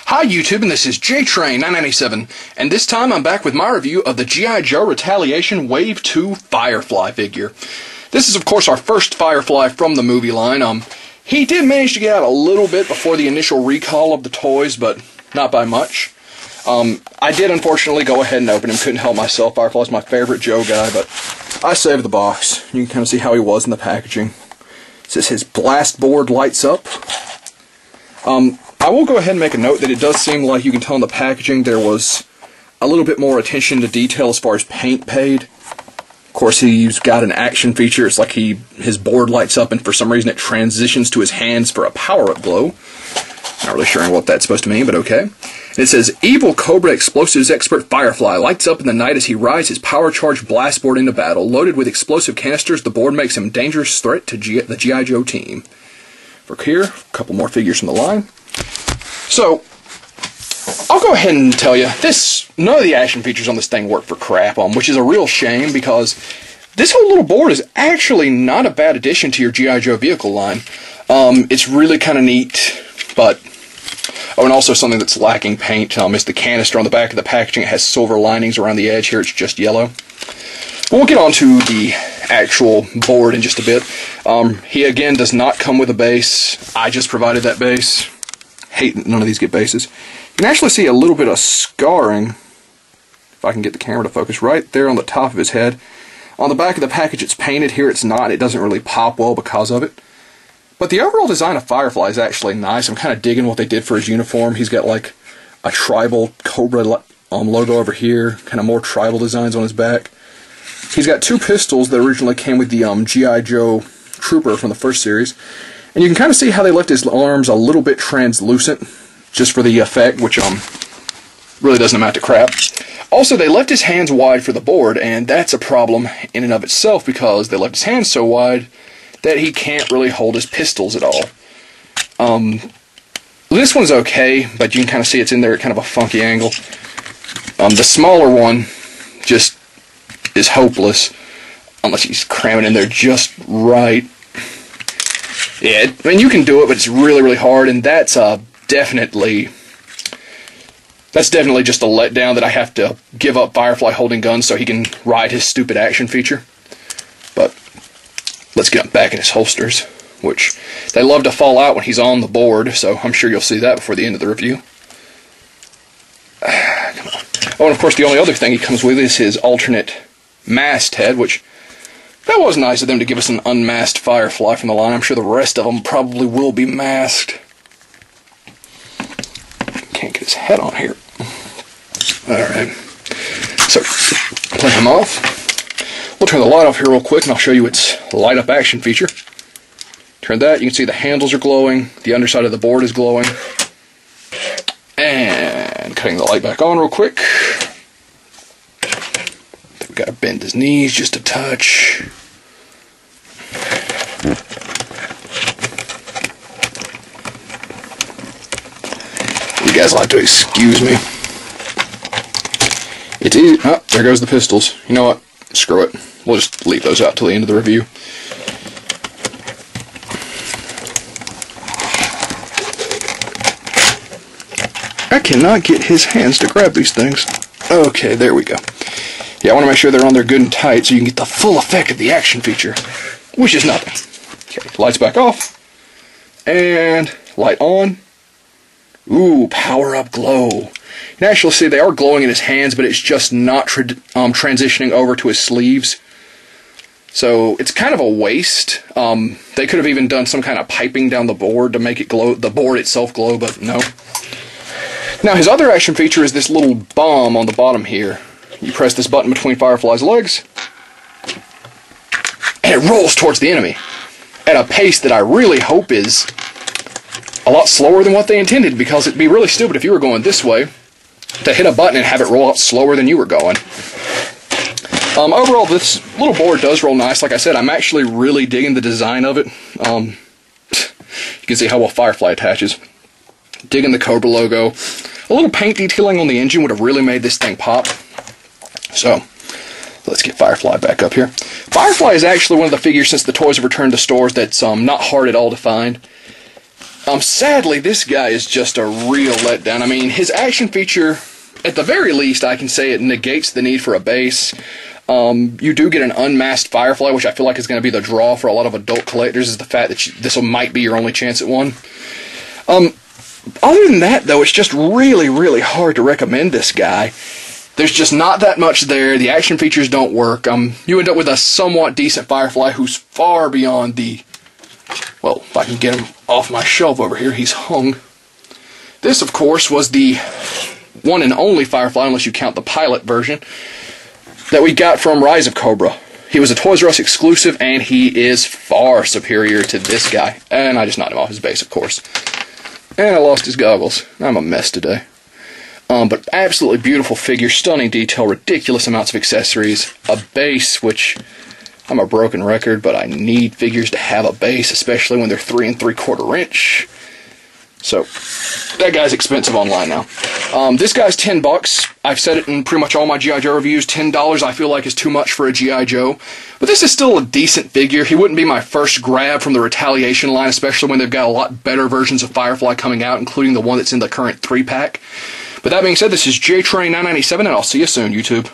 Hi YouTube, and this is JTrain997, and this time I'm back with my review of the G.I. Joe Retaliation Wave 2 Firefly figure. This is of course our first Firefly from the movie line. He did manage to get out a little bit before the initial recall of the toys, but not by much. I did unfortunately go ahead and open him, couldn't help myself. Firefly's my favorite Joe guy, but I saved the box. You can kind of see how he was in the packaging. It says his blast board lights up. I will go ahead and make a note that it does seem like you can tell in the packaging there was a little bit more attention to detail as far as paint paid. Of course, he's got an action feature. It's like his board lights up and for some reason it transitions to his hands for a power-up glow. Not really sure what that's supposed to mean, but okay. And it says, Evil Cobra Explosives Expert Firefly lights up in the night as he rides his power-charged blast board into battle. Loaded with explosive canisters, the board makes him a dangerous threat to the G.I. Joe team. For here, a couple more figures from the line. So, I'll go ahead and tell you, none of the action features on this thing work for crap, which is a real shame because this whole little board is actually not a bad addition to your G.I. Joe vehicle line. It's really kind of neat, but... Oh, and also something that's lacking paint is the canister on the back of the packaging. It has silver linings around the edge. Here it's just yellow. But we'll get on to the actual board in just a bit. He, again, does not come with a base. I just provided that base. Hate none of these get bases. You can actually see a little bit of scarring, if I can get the camera to focus, right there on the top of his head. On the back of the package it's painted. Here it's not. It doesn't really pop well because of it. But the overall design of Firefly is actually nice. I'm kind of digging what they did for his uniform. He's got like a tribal Cobra logo over here, kind of more tribal designs on his back. He's got two pistols that originally came with the G.I. Joe Trooper from the first series. And you can kind of see how they left his arms a little bit translucent, just for the effect, which really doesn't amount to crap. Also, they left his hands wide for the board, and that's a problem in and of itself because they left his hands so wide that he can't really hold his pistols at all. This one's okay, but you can kind of see it's in there at kind of a funky angle. The smaller one just is hopeless, unless he's cramming in there just right. Yeah, I mean, you can do it, but it's really, really hard, and that's definitely just a letdown that I have to give up Firefly holding guns so he can ride his stupid action feature. But let's get him back in his holsters, which they love to fall out when he's on the board, so I'm sure you'll see that before the end of the review. Come on. Oh, and of course the only other thing he comes with is his alternate masked head, which... That was nice of them to give us an unmasked Firefly from the line. I'm sure the rest of them probably will be masked. Can't get his head on here. Alright. So, play him off. We'll turn the light off here real quick and I'll show you its light up action feature. Turn that, you can see the handles are glowing, the underside of the board is glowing. And cutting the light back on real quick. Gotta bend his knees just a touch. You guys like to excuse me. It's easy. Oh, there goes the pistols. You know what? Screw it. We'll just leave those out till the end of the review. I cannot get his hands to grab these things. Okay, there we go. Yeah, I want to make sure they're on there good and tight so you can get the full effect of the action feature, which is nothing. Okay, lights back off, and light on. Ooh, power up glow. You can actually see they are glowing in his hands, but it's just not transitioning over to his sleeves. So it's kind of a waste. They could have even done some kind of piping down the board to make it glow, the board itself glow, but no. Now his other action feature is this little bomb on the bottom here. You press this button between Firefly's legs, and it rolls towards the enemy at a pace that I really hope is a lot slower than what they intended, because it'd be really stupid if you were going this way to hit a button and have it roll out slower than you were going. Overall, this little board does roll nice. Like I said, I'm actually really digging the design of it. You can see how well Firefly attaches. Digging the Cobra logo. A little paint detailing on the engine would have really made this thing pop. So, let's get Firefly back up here. Firefly is actually one of the figures since the toys have returned to stores that's not hard at all to find. Sadly, this guy is just a real letdown. I mean, his action feature, at the very least, I can say it negates the need for a base. You do get an unmasked Firefly, which I feel like is going to be the draw for a lot of adult collectors, is the fact that this might be your only chance at one. Other than that, though, it's just really, really hard to recommend this guy. There's just not that much there. The action features don't work. You end up with a somewhat decent Firefly who's far beyond the... Well, if I can get him off my shelf over here, he's hung. This, of course, was the one and only Firefly, unless you count the pilot version, that we got from Rise of Cobra. He was a Toys R Us exclusive, and he is far superior to this guy. And I just knocked him off his base, of course. And I lost his goggles. I'm a mess today. But absolutely beautiful figure, stunning detail, ridiculous amounts of accessories, a base, which I'm a broken record, but I need figures to have a base, especially when they're 3 3/4 inch. So, that guy's expensive online now. This guy's $10. I've said it in pretty much all my G.I. Joe reviews. $10 I feel like is too much for a G.I. Joe. But this is still a decent figure. He wouldn't be my first grab from the Retaliation line, especially when they've got a lot better versions of Firefly coming out, including the one that's in the current 3-pack. But that being said, this is JTrain997, and I'll see you soon, YouTube.